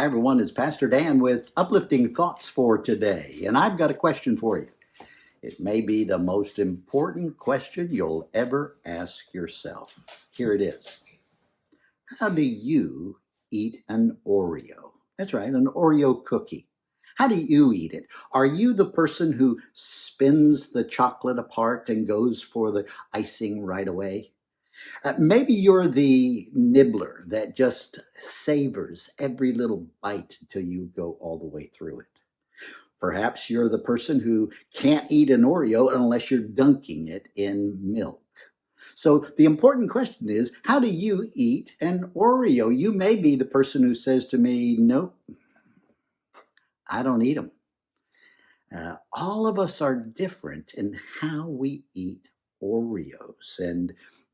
Hi, everyone. It's Pastor Dan with uplifting thoughts for today. And I've got a question for you. It may be the most important question you'll ever ask yourself. Here it is. How do you eat an Oreo? That's right, an Oreo cookie. How do you eat it? Are you the person who spins the chocolate apart and goes for the icing right away? Maybe you're the nibbler that just savors every little bite until you go all the way through it. Perhaps you're the person who can't eat an Oreo unless you're dunking it in milk. So the important question is, how do you eat an Oreo? You may be the person who says to me, nope, I don't eat them. All of us are different in how we eat Oreos. And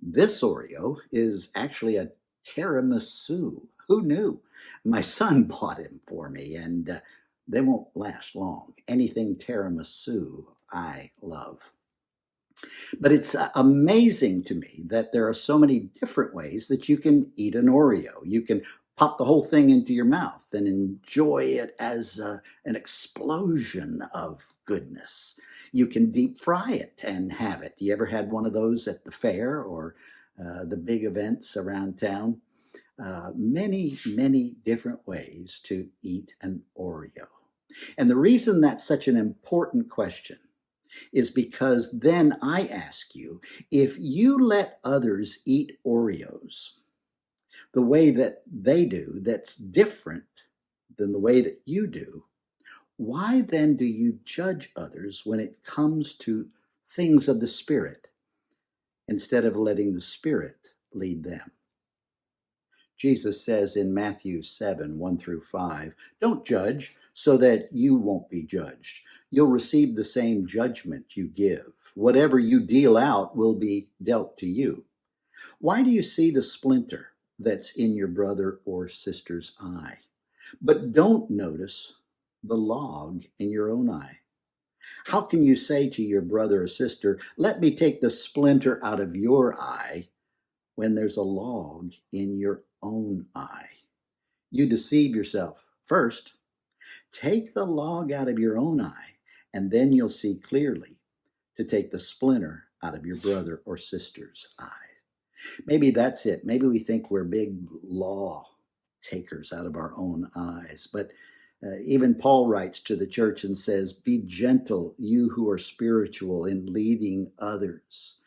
this Oreo is actually a tiramisu. Who knew? My son bought him for me, and they won't last long. Anything tiramisu, I love. But it's amazing to me that there are so many different ways that you can eat an Oreo. You can pop the whole thing into your mouth and enjoy it as an explosion of goodness. You can deep fry it and have it. You ever had one of those at the fair or the big events around town? Many different ways to eat an Oreo. And the reason that's such an important question is because then I ask you, if you let others eat Oreos the way that they do, that's different than the way that you do, why then do you judge others when it comes to things of the Spirit instead of letting the Spirit lead them? Jesus says in Matthew 7, 1 through 5, don't judge so that you won't be judged. You'll receive the same judgment you give. Whatever you deal out will be dealt to you. Why do you see the splinter that's in your brother or sister's eye, but don't notice the log in your own eye? How can you say to your brother or sister, let me take the splinter out of your eye, when there's a log in your own eye? You deceive yourself. First, take the log out of your own eye, and then you'll see clearly to take the splinter out of your brother or sister's eye. Maybe that's it. Maybe we think we're big law takers out of our own eyes. But even Paul writes to the church and says, be gentle, you who are spiritual, in leading others.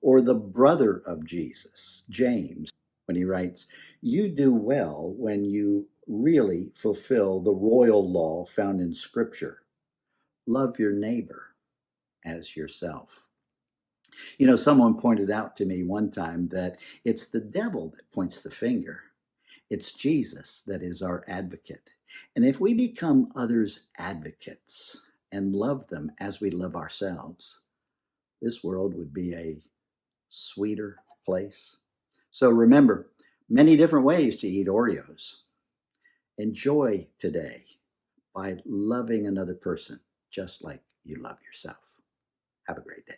Or the brother of Jesus, James, when he writes, you do well when you really fulfill the royal law found in Scripture. Love your neighbor as yourself. You know, someone pointed out to me one time that it's the devil that points the finger. It's Jesus that is our advocate. And if we become others' advocates and love them as we love ourselves, this world would be a sweeter place. So remember, many different ways to eat Oreos. Enjoy today by loving another person just like you love yourself. Have a great day.